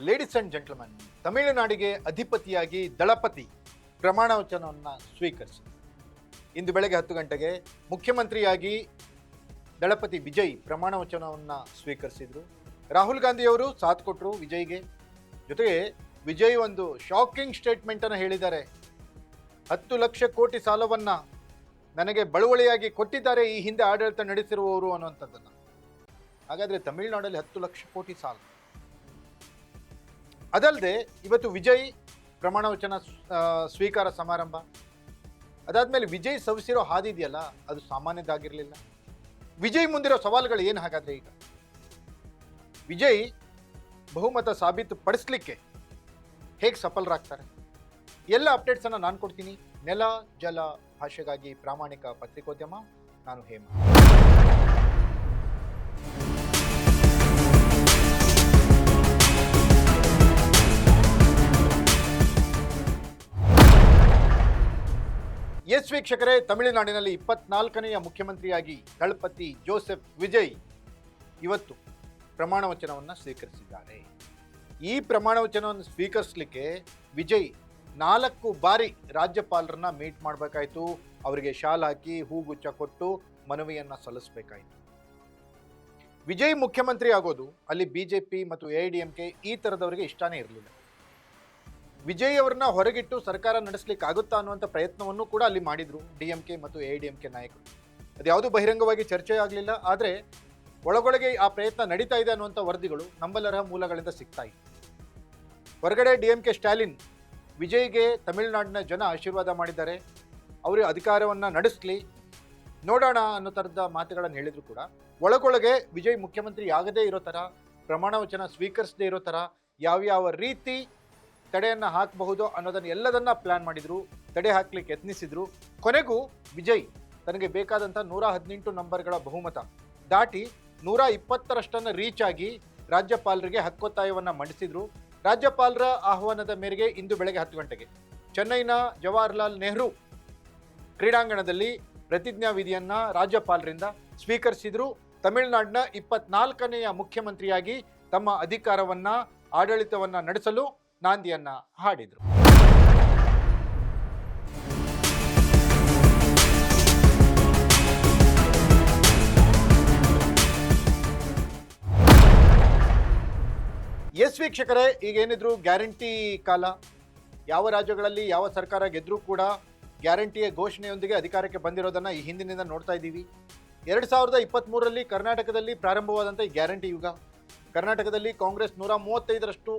Ladies and gentleman, ತಮಿಳುನಾಡಿಗೆ ಅಧಿಪತಿಯಾಗಿ ದಳಪತಿ ಪ್ರಮಾಣ ವಚನವನ್ನು ಸ್ವೀಕರಿಸಿ ಇಂದು ಬೆಳಗ್ಗೆ 10 ಗಂಟೆಗೆ ಮುಖ್ಯಮಂತ್ರಿಯಾಗಿ ದಳಪತಿ ವಿಜಯ್ ಪ್ರಮಾಣ ವಚನವನ್ನು ಸ್ವೀಕರಿಸಿದರು. ರಾಹುಲ್ ಗಾಂಧಿಯವರು ಸಾಥ್ ಕೊಟ್ಟರು ವಿಜಯ್ಗೆ. ಜೊತೆಗೆ ವಿಜಯ್ ಒಂದು ಶಾಕಿಂಗ್ ಸ್ಟೇಟ್ಮೆಂಟನ್ನು ಹೇಳಿದ್ದಾರೆ. 10 ಲಕ್ಷ ಕೋಟಿ ಸಾಲವನ್ನು ನನಗೆ ಬಳುವಳಿಯಾಗಿ ಕೊಟ್ಟಿದ್ದಾರೆ ಈ ಹಿಂದೆ ಆಡಳಿತ ನಡೆಸಿರುವವರು ಅನ್ನುವಂಥದ್ದನ್ನು. ಹಾಗಾದರೆ ತಮಿಳುನಾಡಲ್ಲಿ 10 ಲಕ್ಷ ಕೋಟಿ ಸಾಲ. ಅದಲ್ಲದೆ ಇವತ್ತು ವಿಜಯ್ ಪ್ರಮಾಣ ವಚನ ಸ್ವೀಕಾರ ಸಮಾರಂಭ. ಅದಾದಮೇಲೆ ವಿಜಯ್ ಸವಿಸಿರೋ ಹಾದಿ ಇದೆಯಲ್ಲ, ಅದು ಸಾಮಾನ್ಯದಾಗಿರಲಿಲ್ಲ. ವಿಜಯ್ ಮುಂದಿರೋ ಸವಾಲುಗಳು ಏನು? ಹಾಗಾದರೆ ಈಗ ವಿಜಯ್ ಬಹುಮತ ಸಾಬೀತು ಪಡಿಸ್ಲಿಕ್ಕೆ ಹೇಗೆ ಸಫಲರಾಗ್ತಾರೆ? ಎಲ್ಲ ಅಪ್ಡೇಟ್ಸನ್ನು ನಾನು ಕೊಡ್ತೀನಿ. ನೆಲ ಜಲ ಭಾಷೆಗಾಗಿ ಪ್ರಾಮಾಣಿಕ ಪತ್ರಿಕೋದ್ಯಮ, ನಾನು ಹೇಮ. ಎಸ್ ವೀಕ್ಷಕರೇ, ತಮಿಳುನಾಡಿನಲ್ಲಿ 24ನೆಯ ಮುಖ್ಯಮಂತ್ರಿಯಾಗಿ ದಳಪತಿ ಜೋಸೆಫ್ ವಿಜಯ್ ಇವತ್ತು ಪ್ರಮಾಣ ವಚನವನ್ನು ಸ್ವೀಕರಿಸಿದ್ದಾರೆ. ಈ ಪ್ರಮಾಣ ವಚನವನ್ನು ಸ್ವೀಕರಿಸಲಿಕ್ಕೆ ವಿಜಯ್ 4 ಬಾರಿ ರಾಜ್ಯಪಾಲರನ್ನ ಮೀಟ್ ಮಾಡಬೇಕಾಯಿತು. ಅವರಿಗೆ ಶಾಲ್ ಹಾಕಿ ಹೂಗುಚ್ಛ ಕೊಟ್ಟು ಮನವಿಯನ್ನು ಸಲ್ಲಿಸಬೇಕಾಯಿತು. ವಿಜಯ್ ಮುಖ್ಯಮಂತ್ರಿ ಆಗೋದು ಅಲ್ಲಿ ಬಿಜೆಪಿ ಮತ್ತು ಎಐಡಿಎಂಕೆ ಈ ಥರದವರಿಗೆ ಇಷ್ಟನೇ ಇರಲಿಲ್ಲ. ವಿಜಯ್ ಅವರನ್ನ ಹೊರಗಿಟ್ಟು ಸರ್ಕಾರ ನಡೆಸಲಿಕ್ಕೆ ಆಗುತ್ತಾ ಅನ್ನುವಂಥ ಪ್ರಯತ್ನವನ್ನು ಕೂಡ ಅಲ್ಲಿ ಮಾಡಿದ್ರು ಡಿಎಂಕೆ ಮತ್ತು ಎಐಡಿಎಂಕೆ ನಾಯಕರು. ಅದ್ಯಾವುದೂ ಬಹಿರಂಗವಾಗಿ ಚರ್ಚೆ ಆಗಲಿಲ್ಲ. ಆದರೆ ಒಳಗೊಳಗೆ ಆ ಪ್ರಯತ್ನ ನಡೀತಾ ಇದೆ ಅನ್ನುವಂಥ ವರದಿಗಳು ನಂಬಲರ್ಹ ಮೂಲಗಳಿಂದ ಸಿಗ್ತಾ ಇತ್ತು. ಹೊರಗಡೆ ಡಿಎಂಕೆ ಸ್ಟಾಲಿನ್ ವಿಜಯ್ಗೆ ತಮಿಳುನಾಡಿನ ಜನ ಆಶೀರ್ವಾದ ಮಾಡಿದ್ದಾರೆ, ಅವರು ಅಧಿಕಾರವನ್ನು ನಡೆಸಲಿ ನೋಡೋಣ ಅನ್ನೋ ಥರದ ಮಾತುಗಳನ್ನು ಹೇಳಿದ್ರು ಕೂಡ ಒಳಗೊಳಗೆ ವಿಜಯ್ ಮುಖ್ಯಮಂತ್ರಿ ಆಗದೇ ಇರೋ ಥರ, ಪ್ರಮಾಣ ವಚನ ಸ್ವೀಕರಿಸದೇ ಇರೋ ಥರ ಯಾವ್ಯಾವ ರೀತಿ ತಡೆಯನ್ನು ಹಾಕಬಹುದು ಅನ್ನೋದನ್ನು ಎಲ್ಲದನ್ನ ಪ್ಲಾನ್ ಮಾಡಿದ್ರು, ತಡೆ ಹಾಕ್ಲಿಕ್ಕೆ ಯತ್ನಿಸಿದ್ರು. ಕೊನೆಗೂ ವಿಜಯ್ ತನಗೆ ಬೇಕಾದಂಥ 118 ನಂಬರ್ಗಳ ಬಹುಮತ ದಾಟಿ 120ರಷ್ಟನ್ನು ರೀಚ್ ಆಗಿ ರಾಜ್ಯಪಾಲರಿಗೆ ಹಕ್ಕೊತ್ತಾಯವನ್ನು ಮಂಡಿಸಿದ್ರು. ರಾಜ್ಯಪಾಲರ ಆಹ್ವಾನದ ಮೇರೆಗೆ ಇಂದು ಬೆಳಗ್ಗೆ 10 ಗಂಟೆಗೆ ಚೆನ್ನೈನ ಜವಾಹರ್ಲಾಲ್ ನೆಹರು ಕ್ರೀಡಾಂಗಣದಲ್ಲಿ ಪ್ರತಿಜ್ಞಾ ವಿಧಿಯನ್ನ ರಾಜ್ಯಪಾಲರಿಂದ ಸ್ವೀಕರಿಸಿದ್ರು. ತಮಿಳುನಾಡಿನ 24ನೆಯ ಮುಖ್ಯಮಂತ್ರಿಯಾಗಿ ತಮ್ಮ ಅಧಿಕಾರವನ್ನ, ಆಡಳಿತವನ್ನ ನಡೆಸಲು ನಾಂದಿಯನ್ನ ಹಾಡಿದರು. ಎಸ್ ವೀಕ್ಷಕರೇ, ಈಗೇನಿದ್ರು ಗ್ಯಾರಂಟಿ ಕಾಲ. ಯಾವ ರಾಜ್ಯಗಳಲ್ಲಿ ಯಾವ ಸರ್ಕಾರ ಗೆದ್ರೂ ಕೂಡ ಗ್ಯಾರಂಟಿಯ ಘೋಷಣೆಯೊಂದಿಗೆ ಅಧಿಕಾರಕ್ಕೆ ಬಂದಿರೋದನ್ನ ಈ ಹಿಂದಿನಿಂದ ನೋಡ್ತಾ ಇದ್ದೀವಿ. 2023ರಲ್ಲಿ ಕರ್ನಾಟಕದಲ್ಲಿ ಪ್ರಾರಂಭವಾದಂಥ ಈ ಗ್ಯಾರಂಟಿ ಯುಗ. ಕರ್ನಾಟಕದಲ್ಲಿ ಕಾಂಗ್ರೆಸ್ 135ರಷ್ಟು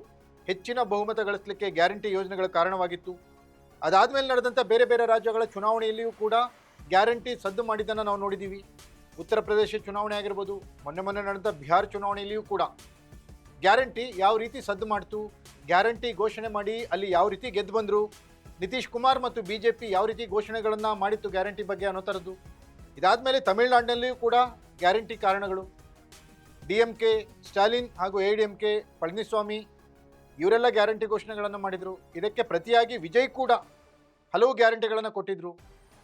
ಹೆಚ್ಚಿನ ಬಹುಮತ ಗಳಿಸಲಿಕ್ಕೆ ಗ್ಯಾರಂಟಿ ಯೋಜನೆಗಳ ಕಾರಣವಾಗಿತ್ತು. ಅದಾದಮೇಲೆ ನಡೆದಂಥ ಬೇರೆ ಬೇರೆ ರಾಜ್ಯಗಳ ಚುನಾವಣೆಯಲ್ಲಿಯೂ ಕೂಡ ಗ್ಯಾರಂಟಿ ಸದ್ದು ಮಾಡಿದ್ದನ್ನು ನಾವು ನೋಡಿದ್ದೀವಿ. ಉತ್ತರ ಪ್ರದೇಶ ಚುನಾವಣೆ ಆಗಿರ್ಬೋದು, ಮೊನ್ನೆ ನಡೆದ ಬಿಹಾರ ಚುನಾವಣೆಯಲ್ಲಿಯೂ ಕೂಡ ಗ್ಯಾರಂಟಿ ಯಾವ ರೀತಿ ಸದ್ದು ಮಾಡ್ತು, ಗ್ಯಾರಂಟಿ ಘೋಷಣೆ ಮಾಡಿ ಅಲ್ಲಿ ಯಾವ ರೀತಿ ಗೆದ್ದು ಬಂದರು, ನಿತೀಶ್ ಕುಮಾರ್ ಮತ್ತು ಬಿಜೆಪಿ ಯಾವ ರೀತಿ ಘೋಷಣೆಗಳನ್ನು ಮಾಡಿತ್ತು ಗ್ಯಾರಂಟಿ ಬಗ್ಗೆ ಅನ್ನೋ ಥರದ್ದು. ಇದಾದಮೇಲೆ ತಮಿಳುನಾಡಿನಲ್ಲಿಯೂ ಕೂಡ ಗ್ಯಾರಂಟಿ ಕಾರಣಗಳು. ಡಿಎಂಕೆ ಸ್ಟಾಲಿನ್ ಹಾಗೂ ಎಐಡಿಎಂಕೆ ಪಳನಿಸ್ವಾಮಿ ಇವರೆಲ್ಲ ಗ್ಯಾರಂಟಿ ಘೋಷಣೆಗಳನ್ನು ಮಾಡಿದರು. ಇದಕ್ಕೆ ಪ್ರತಿಯಾಗಿ ವಿಜಯ್ ಕೂಡ ಹಲವು ಗ್ಯಾರಂಟಿಗಳನ್ನು ಕೊಟ್ಟಿದ್ದರು.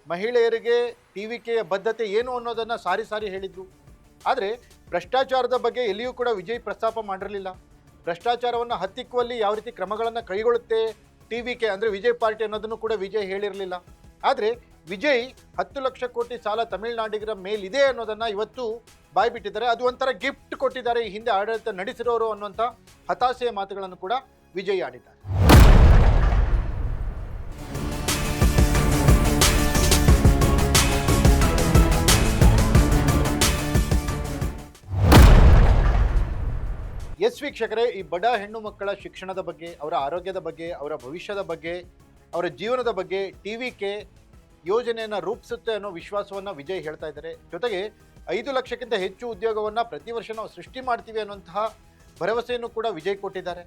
ಮಹಿಳೆಯರಿಗೆ ಟಿವಿಕೆಯ ಬದ್ಧತೆ ಏನು ಅನ್ನೋದನ್ನು ಸಾರಿ ಹೇಳಿದರು. ಆದರೆ ಭ್ರಷ್ಟಾಚಾರದ ಬಗ್ಗೆ ಎಲ್ಲಿಯೂ ಕೂಡ ವಿಜಯ್ ಪ್ರಸ್ತಾಪ ಮಾಡಿರಲಿಲ್ಲ. ಭ್ರಷ್ಟಾಚಾರವನ್ನು ಹತ್ತಿಕ್ಕುವಲ್ಲಿ ಯಾವ ರೀತಿ ಕ್ರಮಗಳನ್ನು ಕೈಗೊಳ್ಳುತ್ತೆ ಟಿವಿಕೆ ಅಂದರೆ ವಿಜಯ್ ಪಾರ್ಟಿ ಅನ್ನೋದನ್ನು ಕೂಡ ವಿಜಯ್ ಹೇಳಿರಲಿಲ್ಲ. ಆದರೆ ವಿಜಯ್ 10 ಲಕ್ಷ ಕೋಟಿ ಸಾಲ ತಮಿಳುನಾಡಿಗರ ಮೇಲಿದೆ ಅನ್ನೋದನ್ನು ಇವತ್ತು ಬಾಯ್ಬಿಟ್ಟಿದ್ದಾರೆ. ಅದು ಒಂಥರ ಗಿಫ್ಟ್ ಕೊಟ್ಟಿದ್ದಾರೆ ಈ ಹಿಂದೆ ಆಡಳಿತ ನಡೆಸಿರೋರು ಅನ್ನುವಂಥ ಹತಾಶೆಯ ಮಾತುಗಳನ್ನು ಕೂಡ ವಿಜಯ್ ಆಡಿದ್ದಾರೆ. ಎಸ್ ವೀಕ್ಷಕರೇ, ಈ ಬಡ ಹೆಣ್ಣು ಮಕ್ಕಳ ಶಿಕ್ಷಣದ ಬಗ್ಗೆ, ಅವರ ಆರೋಗ್ಯದ ಬಗ್ಗೆ, ಅವರ ಭವಿಷ್ಯದ ಬಗ್ಗೆ, ಅವರ ಜೀವನದ ಬಗ್ಗೆ ಟಿವಿಕೆ ಯೋಜನೆಯನ್ನು ರೂಪಿಸುತ್ತೆ ಅನ್ನೋ ವಿಶ್ವಾಸವನ್ನು ವಿಜಯ್ ಹೇಳ್ತಾ ಇದ್ದಾರೆ. ಜೊತೆಗೆ 5 ಲಕ್ಷಕ್ಕಿಂತ ಹೆಚ್ಚು ಉದ್ಯೋಗವನ್ನು ಪ್ರತಿ ವರ್ಷ ನಾವು ಸೃಷ್ಟಿ ಮಾಡ್ತೀವಿ ಅನ್ನುವಂತಹ ಭರವಸೆಯನ್ನು ಕೂಡ ವಿಜಯ್ ಕೊಟ್ಟಿದ್ದಾರೆ.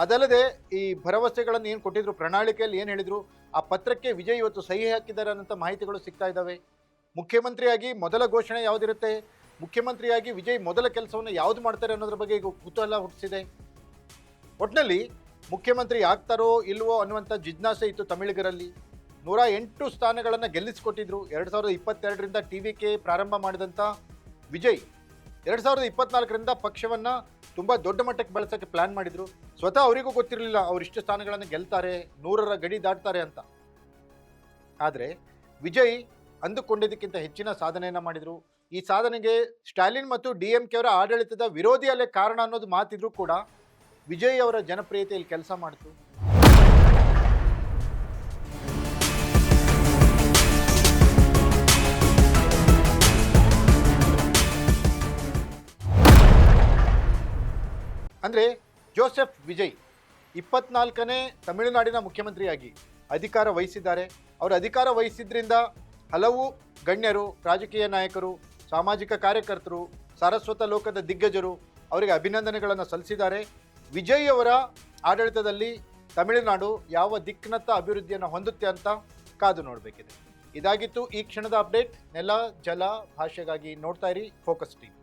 ಅದಲ್ಲದೆ ಈ ಭರವಸೆಗಳನ್ನು ಏನು ಕೊಟ್ಟಿದ್ರು, ಪ್ರಣಾಳಿಕೆಯಲ್ಲಿ ಏನು ಹೇಳಿದ್ರು, ಆ ಪತ್ರಕ್ಕೆ ವಿಜಯ್ ಇವತ್ತು ಸಹಿ ಹಾಕಿದ್ದಾರೆ ಅನ್ನೋಂಥ ಮಾಹಿತಿಗಳು ಸಿಗ್ತಾ ಇದ್ದಾವೆ. ಮುಖ್ಯಮಂತ್ರಿಯಾಗಿ ಮೊದಲ ಘೋಷಣೆ ಯಾವುದಿರುತ್ತೆ, ಮುಖ್ಯಮಂತ್ರಿಯಾಗಿ ವಿಜಯ್ ಮೊದಲ ಕೆಲಸವನ್ನು ಯಾವುದು ಮಾಡ್ತಾರೆ ಅನ್ನೋದ್ರ ಬಗ್ಗೆ ಈಗ ಕುತೂಹಲ ಹುಟ್ಟಿಸಿದೆ. ಒಟ್ಟಿನಲ್ಲಿ ಮುಖ್ಯಮಂತ್ರಿ ಆಗ್ತಾರೋ ಇಲ್ವೋ ಅನ್ನುವಂಥ ಜಿಜ್ಞಾಸೆ ಇತ್ತು ತಮಿಳಿಗರಲ್ಲಿ. 108 ಸ್ಥಾನಗಳನ್ನು ಗೆಲ್ಲಿಸಿಕೊಟ್ಟಿದ್ರು. 2022ರಿಂದ ಟಿವಿಕೆ ಪ್ರಾರಂಭ ಮಾಡಿದಂಥ ವಿಜಯ್ 2024ರಿಂದ ಪಕ್ಷವನ್ನ ತುಂಬಾ ದೊಡ್ಡ ಮಟ್ಟಕ್ಕೆ ಬೆಳೆಸೋಕ್ಕೆ ಪ್ಲಾನ್ ಮಾಡಿದ್ರು. ಸ್ವತಃ ಅವರಿಗೂ ಗೊತ್ತಿರಲಿಲ್ಲ ಅವ್ರು ಇಷ್ಟು ಸ್ಥಾನಗಳನ್ನು ಗೆಲ್ತಾರೆ, 100ರ ಗಡಿ ದಾಟ್ತಾರೆ ಅಂತ. ಆದರೆ ವಿಜಯ್ ಅಂದುಕೊಂಡಿದ್ದಕ್ಕಿಂತ ಹೆಚ್ಚಿನ ಸಾಧನೆಯನ್ನ ಮಾಡಿದ್ರು. ಈ ಸಾಧನೆಗೆ ಸ್ಟಾಲಿನ್ ಮತ್ತು DMK ಅವರ ಆಡಳಿತದ ವಿರೋಧಿ ಅಲೆ ಕಾರಣ ಅನ್ನೋದು ಮಾತಿದ್ರು ಕೂಡ ವಿಜಯ್ ಅವರ ಜನಪ್ರಿಯತೆಯಲ್ಲಿ ಕೆಲಸ ಮಾಡಿತು. ಅಂದರೆ ಜೋಸೆಫ್ ವಿಜಯ್ 24ನೇ ತಮಿಳುನಾಡಿನ ಮುಖ್ಯಮಂತ್ರಿಯಾಗಿ ಅಧಿಕಾರ ವಹಿಸಿದ್ದಾರೆ. ಅವರು ಅಧಿಕಾರ ವಹಿಸಿದ್ರಿಂದ ಹಲವು ಗಣ್ಯರು, ರಾಜಕೀಯ ನಾಯಕರು, ಸಾಮಾಜಿಕ ಕಾರ್ಯಕರ್ತರು, ಸಾರಸ್ವತ ಲೋಕದ ದಿಗ್ಗಜರು ಅವರಿಗೆ ಅಭಿನಂದನೆಗಳನ್ನು ಸಲ್ಲಿಸಿದ್ದಾರೆ. ವಿಜಯ್ ಅವರ ಆಡಳಿತದಲ್ಲಿ ತಮಿಳುನಾಡು ಯಾವ ದಿಕ್ಕಿನತ್ತ ಅಭಿವೃದ್ಧಿಯನ್ನು ಹೊಂದುತ್ತೆ ಅಂತ ಕಾದು ನೋಡಬೇಕಿದೆ. ಇದಾಗಿತ್ತು ಈ ಕ್ಷಣದ ಅಪ್ಡೇಟ್. ನೆಲ, ಜಲ, ಭಾಷೆಗಾಗಿ ನೋಡ್ತಾ ಇರಿ ಫೋಕಸ್ ಟಿವಿ.